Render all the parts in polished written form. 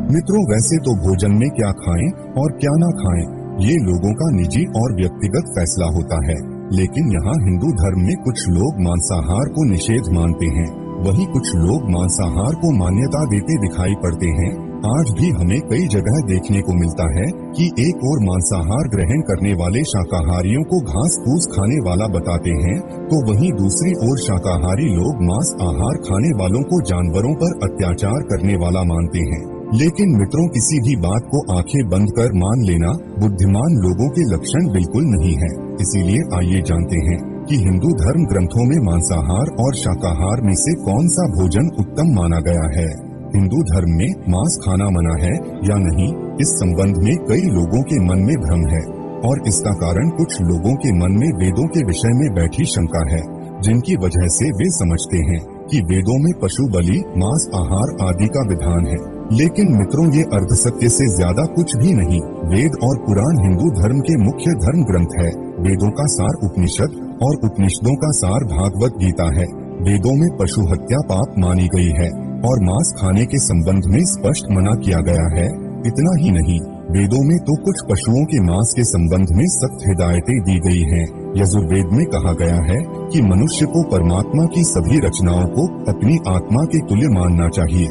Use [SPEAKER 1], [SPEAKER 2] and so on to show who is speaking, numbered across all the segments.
[SPEAKER 1] मित्रों, वैसे तो भोजन में क्या खाएं और क्या ना खाएं, ये लोगों का निजी और व्यक्तिगत फैसला होता है। लेकिन यहाँ हिंदू धर्म में कुछ लोग मांसाहार को निषेध मानते हैं, वहीं कुछ लोग मांसाहार को मान्यता देते दिखाई पड़ते हैं। आज भी हमें कई जगह देखने को मिलता है कि एक और मांसाहार ग्रहण करने वाले शाकाहारियों को घास फूस खाने वाला बताते हैं, तो वहीं दूसरी ओर शाकाहारी लोग मांस आहार खाने वालों को जानवरों पर अत्याचार करने वाला मानते हैं। लेकिन मित्रों, किसी भी बात को आंखें बंद कर मान लेना बुद्धिमान लोगों के लक्षण बिल्कुल नहीं है। इसीलिए आइए जानते हैं कि हिंदू धर्म ग्रंथों में मांसाहार और शाकाहार में से कौन सा भोजन उत्तम माना गया है। हिंदू धर्म में मांस खाना मना है या नहीं, इस संबंध में कई लोगों के मन में भ्रम है और इसका कारण कुछ लोगों के मन में वेदों के विषय में बैठी शंका है, जिनकी वजह से वे समझते हैं कि वेदों में पशु बलि, मांस आहार आदि का विधान है। लेकिन मित्रों, ये अर्धसत्य से ज्यादा कुछ भी नहीं। वेद और पुराण हिंदू धर्म के मुख्य धर्म ग्रंथ है। वेदों का सार उपनिषद और उपनिषदों का सार भागवत गीता है। वेदों में पशु हत्या पाप मानी गई है और मांस खाने के संबंध में स्पष्ट मना किया गया है। इतना ही नहीं, वेदों में तो कुछ पशुओं के मांस के संबंध में सख्त हिदायतें दी गई हैं। यजुर्वेद में कहा गया है कि मनुष्य को परमात्मा की सभी रचनाओं को अपनी आत्मा के तुल्य मानना चाहिए,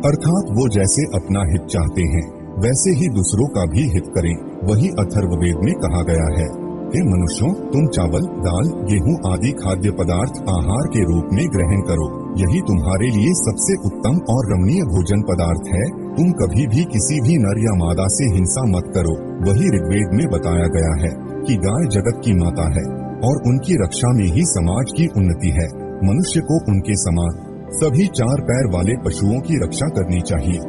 [SPEAKER 1] अर्थात वो जैसे अपना हित चाहते हैं वैसे ही दूसरों का भी हित करें। वही अथर्ववेद में कहा गया है, हे मनुष्यों, तुम चावल, दाल, गेहूं आदि खाद्य पदार्थ आहार के रूप में ग्रहण करो। यही तुम्हारे लिए सबसे उत्तम और रमणीय भोजन पदार्थ है। तुम कभी भी किसी भी नर या मादा से हिंसा मत करो। वही ऋग्वेद में बताया गया है कि गाय जगत की माता है और उनकी रक्षा में ही समाज की उन्नति है। मनुष्य को उनके समान सभी चार पैर वाले पशुओं की रक्षा करनी चाहिए।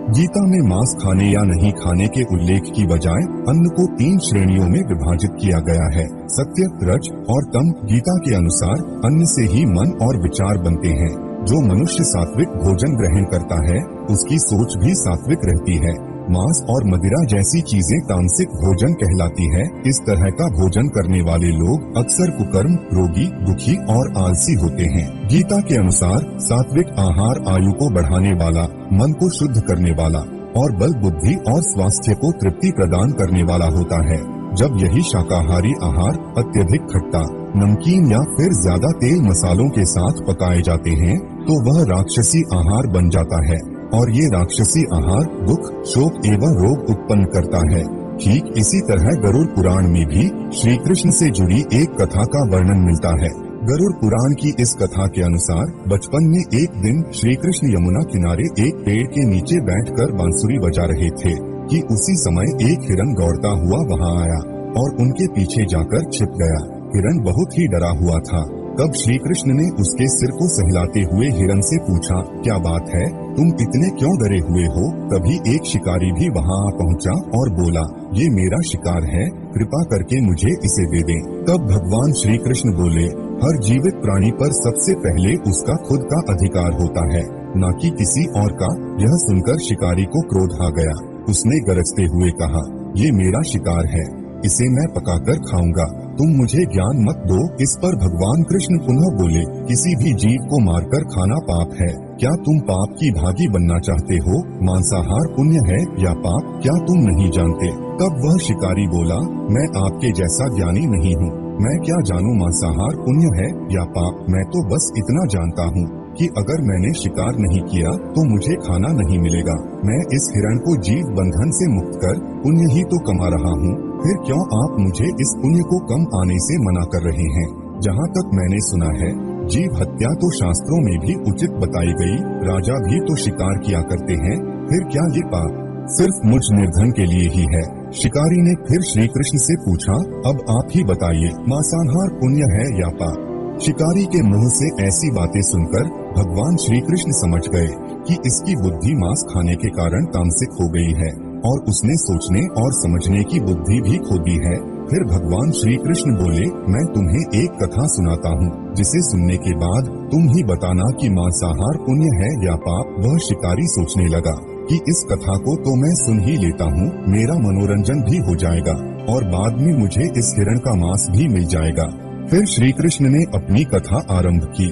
[SPEAKER 1] गीता में मांस खाने या नहीं खाने के उल्लेख की बजाय अन्न को 3 श्रेणियों में विभाजित किया गया है, सत्य, रज और तम। गीता के अनुसार अन्न से ही मन और विचार बनते हैं। जो मनुष्य सात्विक भोजन ग्रहण करता है उसकी सोच भी सात्विक रहती है। मांस और मदिरा जैसी चीजें तामसिक भोजन कहलाती है। इस तरह का भोजन करने वाले लोग अक्सर कुकर्म, रोगी, दुखी और आलसी होते हैं। गीता के अनुसार सात्विक आहार आयु को बढ़ाने वाला, मन को शुद्ध करने वाला और बल, बुद्धि और स्वास्थ्य को तृप्ति प्रदान करने वाला होता है। जब यही शाकाहारी आहार अत्यधिक खट्टा, नमकीन या फिर ज्यादा तेल मसालों के साथ पकाए जाते हैं तो वह राक्षसी आहार बन जाता है और ये राक्षसी आहार दुख, शोक एवं रोग उत्पन्न करता है। ठीक इसी तरह गरुड़ पुराण में भी श्री कृष्ण से जुड़ी एक कथा का वर्णन मिलता है। गरुड़ पुराण की इस कथा के अनुसार बचपन में एक दिन श्री कृष्ण यमुना किनारे एक पेड़ के नीचे बैठकर बांसुरी बजा रहे थे कि उसी समय एक हिरन दौड़ता हुआ वहां आया और उनके पीछे जाकर छिप गया। हिरन बहुत ही डरा हुआ था। तब श्री कृष्ण ने उसके सिर को सहलाते हुए हिरन से पूछा, क्या बात है, तुम इतने क्यों डरे हुए हो। तभी एक शिकारी भी वहां आ पहुंचा और बोला, ये मेरा शिकार है, कृपा करके मुझे इसे दे दें। तब भगवान श्री कृष्ण बोले, हर जीवित प्राणी पर सबसे पहले उसका खुद का अधिकार होता है, न कि किसी और का। यह सुनकर शिकारी को क्रोध आ गया। उसने गरजते हुए कहा, ये मेरा शिकार है, इसे मैं पकाकर खाऊंगा, तुम मुझे ज्ञान मत दो। इस पर भगवान कृष्ण पुनः बोले, किसी भी जीव को मारकर खाना पाप है। क्या तुम पाप की भागी बनना चाहते हो। मांसाहार पुण्य है या पाप, क्या तुम नहीं जानते। तब वह शिकारी बोला, मैं आपके जैसा ज्ञानी नहीं हूँ, मैं क्या जानूँ मांसाहार पुण्य है या पाप। मैं तो बस इतना जानता हूँ कि अगर मैंने शिकार नहीं किया तो मुझे खाना नहीं मिलेगा। मैं इस हिरण को जीव बंधन से मुक्त कर पुण्य ही तो कमा रहा हूँ, फिर क्यों आप मुझे इस पुण्य को कम आने से मना कर रहे हैं। जहाँ तक मैंने सुना है, जीव हत्या तो शास्त्रों में भी उचित बताई गई, राजा भी तो शिकार किया करते हैं, फिर क्या ये पाप सिर्फ मुझ निर्धन के लिए ही है। शिकारी ने फिर श्री कृष्ण से पूछा, अब आप ही बताइए, मांसाहार पुण्य है या पाप। शिकारी के मुंह से ऐसी बातें सुनकर भगवान श्री कृष्ण समझ गए कि इसकी बुद्धि मांस खाने के कारण तामसिक हो गई है और उसने सोचने और समझने की बुद्धि भी खो दी है। फिर भगवान श्री कृष्ण बोले, मैं तुम्हें एक कथा सुनाता हूँ, जिसे सुनने के बाद तुम ही बताना कि मांसाहार पुण्य है या पाप। वह शिकारी सोचने लगा कि इस कथा को तो मैं सुन ही लेता हूँ, मेरा मनोरंजन भी हो जाएगा और बाद में मुझे इस हिरण का मांस भी मिल जाएगा। फिर श्री कृष्ण ने अपनी कथा आरंभ की।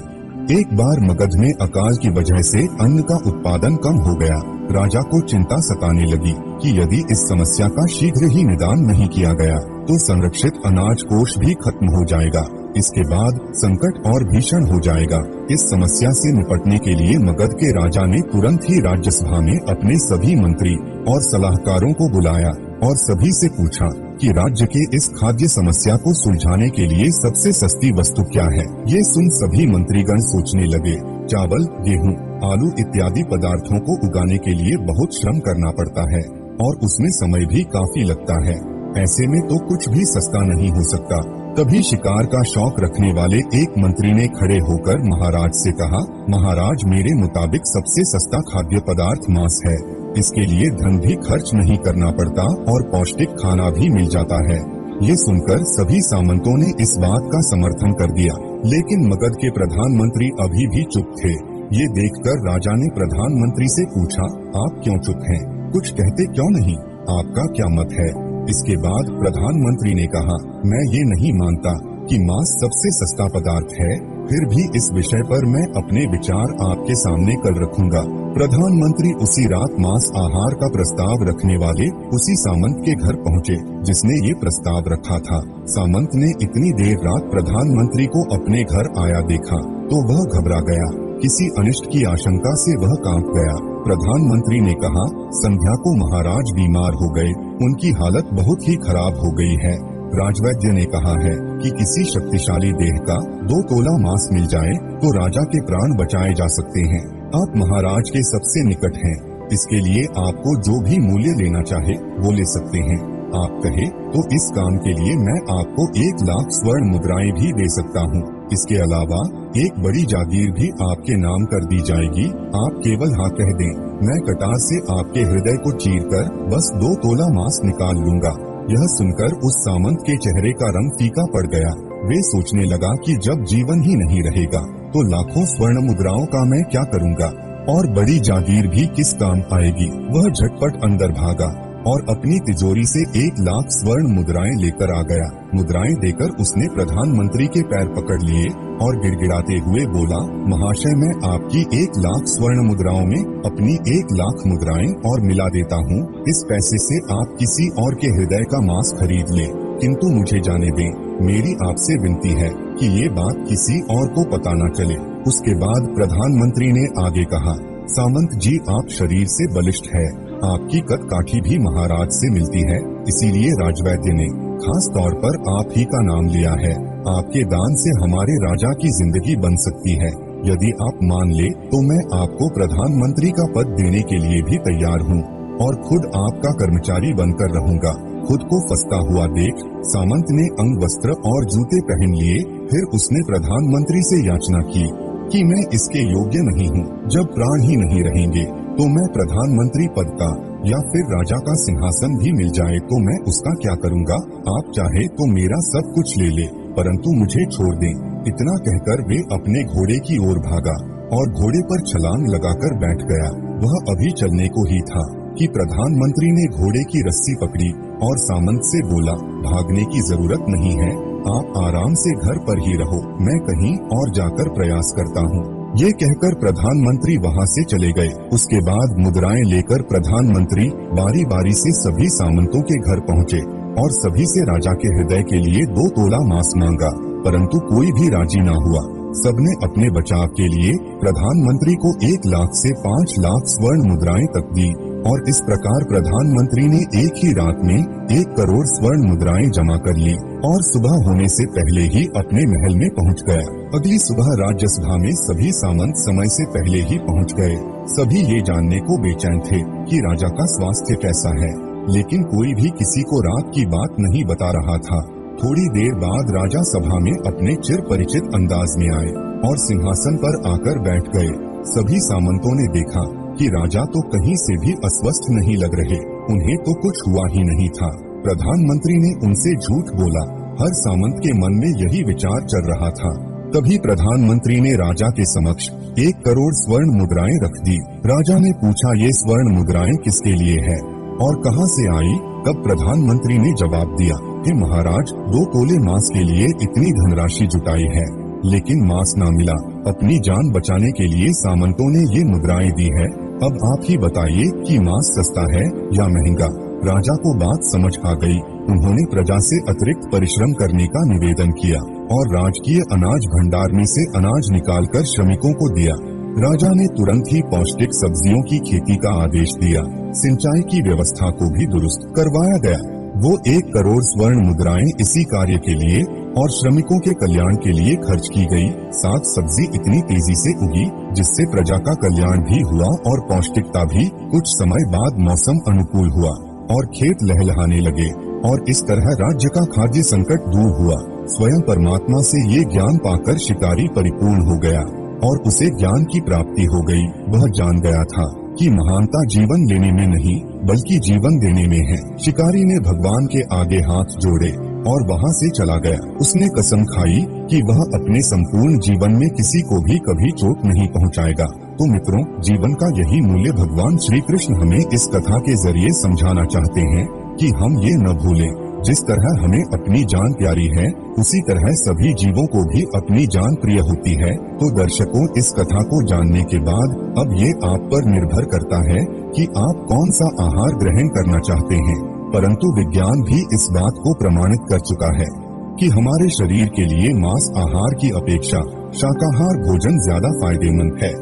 [SPEAKER 1] एक बार मगध में अकाल की वजह से अन्न का उत्पादन कम हो गया। राजा को चिंता सताने लगी कि यदि इस समस्या का शीघ्र ही निदान नहीं किया गया तो संरक्षित अनाज कोष भी खत्म हो जाएगा। इसके बाद संकट और भीषण हो जाएगा। इस समस्या से निपटने के लिए मगध के राजा ने तुरंत ही राज्यसभा में अपने सभी मंत्री और सलाहकारों को बुलाया और सभी से पूछा कि राज्य के इस खाद्य समस्या को सुलझाने के लिए सबसे सस्ती वस्तु क्या है। ये सुन सभी मंत्रीगण सोचने लगे। चावल, गेहूं, आलू इत्यादि पदार्थों को उगाने के लिए बहुत श्रम करना पड़ता है और उसमें समय भी काफी लगता है। ऐसे में तो कुछ भी सस्ता नहीं हो सकता। तभी शिकार का शौक रखने वाले एक मंत्री ने खड़े होकर महाराज से कहा, महाराज, मेरे मुताबिक सबसे सस्ता खाद्य पदार्थ मांस है। इसके लिए धन भी खर्च नहीं करना पड़ता और पौष्टिक खाना भी मिल जाता है। ये सुनकर सभी सामंतों ने इस बात का समर्थन कर दिया, लेकिन मगध के प्रधानमंत्री अभी भी चुप थे। ये देखकर राजा ने प्रधानमंत्री से पूछा, आप क्यों चुप हैं? कुछ कहते क्यों नहीं? आपका क्या मत है? इसके बाद प्रधानमंत्री ने कहा, मैं ये नहीं मानता कि मांस सबसे सस्ता पदार्थ है, फिर भी इस विषय पर मैं अपने विचार आपके सामने कल रखूंगा। प्रधानमंत्री उसी रात मांस आहार का प्रस्ताव रखने वाले उसी सामंत के घर पहुँचे जिसने ये प्रस्ताव रखा था। सामंत ने इतनी देर रात प्रधानमंत्री को अपने घर आया देखा तो वह घबरा गया। किसी अनिष्ट की आशंका से वह कांप गया। प्रधानमंत्री ने कहा, संध्या को महाराज बीमार हो गए, उनकी हालत बहुत ही खराब हो गई है। राजवैद्य ने कहा है कि किसी शक्तिशाली देह का 2 तोला मांस मिल जाए तो राजा के प्राण बचाए जा सकते हैं। आप महाराज के सबसे निकट हैं, इसके लिए आपको जो भी मूल्य लेना चाहे वो ले सकते हैं। आप कहे तो इस काम के लिए मैं आपको 1 लाख स्वर्ण मुद्राएं भी दे सकता हूँ। इसके अलावा एक बड़ी जागीर भी आपके नाम कर दी जाएगी। आप केवल हाँ कह दें, मैं कटार से आपके हृदय को चीरकर बस 2 तोला मांस निकाल लूंगा। यह सुनकर उस सामंत के चेहरे का रंग फीका पड़ गया। वे सोचने लगा कि जब जीवन ही नहीं रहेगा तो लाखों स्वर्ण मुद्राओं का मैं क्या करूंगा और बड़ी जागीर भी किस काम आएगी। वह झटपट अंदर भागा और अपनी तिजोरी से 1 लाख स्वर्ण मुद्राएं लेकर आ गया। मुद्राएं देकर उसने प्रधानमंत्री के पैर पकड़ लिए और गिड़गिड़ाते हुए बोला, महाशय, मैं आपकी 1 लाख स्वर्ण मुद्राओं में अपनी 1 लाख मुद्राएं और मिला देता हूँ। इस पैसे से आप किसी और के हृदय का मांस खरीद ले, किंतु मुझे जाने दें। मेरी आपसे विनती है कि ये बात किसी और को पता न चले। उसके बाद प्रधानमंत्री ने आगे कहा, सामंत जी, आप शरीर से बलिष्ठ है, आपकी कद काठी भी महाराज से मिलती है, इसीलिए राजवैद्य ने खास तौर पर आप ही का नाम लिया है। आपके दान से हमारे राजा की जिंदगी बन सकती है। यदि आप मान ले तो मैं आपको प्रधानमंत्री का पद देने के लिए भी तैयार हूँ और खुद आपका कर्मचारी बनकर रहूंगा। खुद को फंसता हुआ देख सामंत ने अंग वस्त्र और जूते पहन लिए। फिर उसने प्रधानमंत्री से याचना की कि मैं इसके योग्य नहीं हूँ। जब प्राण ही नहीं रहेंगे तो मैं प्रधानमंत्री पद का या फिर राजा का सिंहासन भी मिल जाए तो मैं उसका क्या करूँगा। आप चाहे तो मेरा सब कुछ ले ले, परंतु मुझे छोड़ दें। इतना कहकर वे अपने घोड़े की ओर भागा और घोड़े पर छलांग लगाकर बैठ गया। वह अभी चलने को ही था कि प्रधानमंत्री ने घोड़े की रस्सी पकड़ी और सामंत से बोला, भागने की जरूरत नहीं है, आप आराम से घर पर ही रहो, मैं कहीं और जाकर प्रयास करता हूँ। ये कहकर प्रधानमंत्री वहाँ से चले गए। उसके बाद मुद्राएं लेकर प्रधानमंत्री बारी बारी से सभी सामंतों के घर पहुँचे और सभी से राजा के हृदय के लिए 2 तोला मांस मांगा, परंतु कोई भी राजी न हुआ। सबने अपने बचाव के लिए प्रधानमंत्री को 1 लाख से 5 लाख स्वर्ण मुद्राएं तक दी और इस प्रकार प्रधानमंत्री ने एक ही रात में 1 करोड़ स्वर्ण मुद्राएं जमा कर ली और सुबह होने से पहले ही अपने महल में पहुंच गया। अगली सुबह राज्यसभा में सभी सामंत समय से पहले ही पहुंच गए। सभी ये जानने को बेचैन थे कि राजा का स्वास्थ्य कैसा है, लेकिन कोई भी किसी को रात की बात नहीं बता रहा था। थोड़ी देर बाद राजा सभा में अपने चिर परिचित अंदाज में आए और सिंहासन पर आकर बैठ गए। सभी सामंतों ने देखा कि राजा तो कहीं से भी अस्वस्थ नहीं लग रहे, उन्हें तो कुछ हुआ ही नहीं था। प्रधानमंत्री ने उनसे झूठ बोला। हर सामंत के मन में यही विचार चल रहा था। तभी प्रधानमंत्री ने राजा के समक्ष 1 करोड़ स्वर्ण मुद्राएं रख दी। राजा ने पूछा, ये स्वर्ण मुद्राएं किसके लिए है और कहां से आई? तब प्रधानमंत्री ने जवाब दिया, हे महाराज, 2 तोले मांस के लिए इतनी धनराशि जुटाई है। लेकिन मांस ना मिला। अपनी जान बचाने के लिए सामंतों ने ये मुद्राएं दी है। अब आप ही बताइए कि मांस सस्ता है या महंगा। राजा को बात समझ आ गई। उन्होंने प्रजा से अतिरिक्त परिश्रम करने का निवेदन किया और राजकीय अनाज भंडार में से अनाज निकालकर श्रमिकों को दिया। राजा ने तुरंत ही पौष्टिक सब्जियों की खेती का आदेश दिया। सिंचाई की व्यवस्था को भी दुरुस्त करवाया गया। वो 1 करोड़ स्वर्ण मुद्राएं इसी कार्य के लिए और श्रमिकों के कल्याण के लिए खर्च की गई। साग सब्जी इतनी तेजी से उगी जिससे प्रजा का कल्याण भी हुआ और पौष्टिकता भी। कुछ समय बाद मौसम अनुकूल हुआ और खेत लहलहाने लगे और इस तरह राज्य का खाद्य संकट दूर हुआ। स्वयं परमात्मा से ये ज्ञान पाकर शिकारी परिपूर्ण हो गया और उसे ज्ञान की प्राप्ति हो गई। वह जान गया था कि महानता जीवन लेने में नहीं बल्कि जीवन देने में है। शिकारी ने भगवान के आगे हाथ जोड़े और वहाँ से चला गया। उसने कसम खाई कि वह अपने संपूर्ण जीवन में किसी को भी कभी चोट नहीं पहुँचाएगा। तो मित्रों, जीवन का यही मूल्य भगवान श्री कृष्ण हमें इस कथा के जरिए समझाना चाहते हैं कि हम ये न भूलें, जिस तरह हमें अपनी जान प्यारी है उसी तरह सभी जीवों को भी अपनी जान प्रिय होती है। तो दर्शकों, इस कथा को जानने के बाद अब ये आप पर निर्भर करता है कि आप कौन सा आहार ग्रहण करना चाहते हैं। परंतु विज्ञान भी इस बात को प्रमाणित कर चुका है कि हमारे शरीर के लिए मांस आहार की अपेक्षा शाकाहार भोजन ज्यादा फायदेमंद है।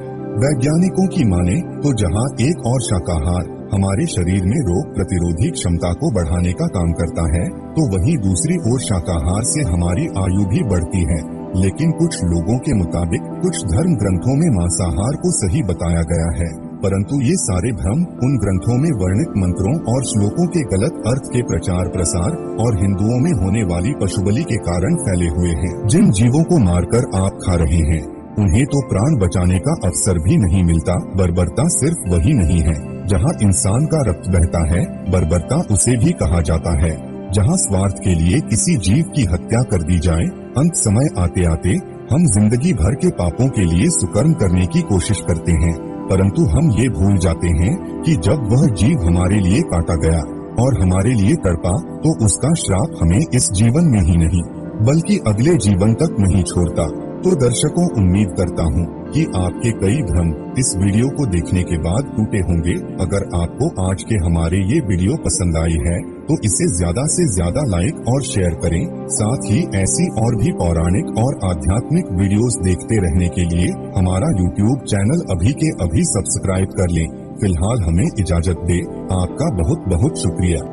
[SPEAKER 1] वैज्ञानिकों की माने तो जहाँ एक और शाकाहार हमारे शरीर में रोग प्रतिरोधी क्षमता को बढ़ाने का काम करता है, तो वहीं दूसरी ओर शाकाहार से हमारी आयु भी बढ़ती है। लेकिन कुछ लोगों के मुताबिक कुछ धर्म ग्रंथों में मांसाहार को सही बताया गया है, परंतु ये सारे भ्रम उन ग्रंथों में वर्णित मंत्रों और श्लोकों के गलत अर्थ के प्रचार प्रसार और हिंदुओं में होने वाली पशुबलि के कारण फैले हुए हैं। जिन जीवों को मारकर आप खा रहे हैं उन्हें तो प्राण बचाने का अवसर भी नहीं मिलता। बर्बरता सिर्फ वही नहीं है जहाँ इंसान का रक्त बहता है, बर्बरता उसे भी कहा जाता है जहाँ स्वार्थ के लिए किसी जीव की हत्या कर दी जाए। अंत समय आते आते हम जिंदगी भर के पापों के लिए सुकर्म करने की कोशिश करते हैं, परंतु हम ये भूल जाते हैं कि जब वह जीव हमारे लिए काटा गया और हमारे लिए तड़पा तो उसका श्राप हमें इस जीवन में ही नहीं बल्कि अगले जीवन तक नहीं छोड़ता। तो दर्शकों, उम्मीद करता हूँ कि आपके कई भ्रम इस वीडियो को देखने के बाद टूटे होंगे। अगर आपको आज के हमारे ये वीडियो पसंद आई है तो इसे ज्यादा से ज्यादा लाइक और शेयर करें। साथ ही ऐसी और भी पौराणिक और आध्यात्मिक वीडियोस देखते रहने के लिए हमारा YouTube चैनल अभी के अभी सब्सक्राइब कर लें। फिलहाल हमें इजाजत दे। आपका बहुत बहुत शुक्रिया।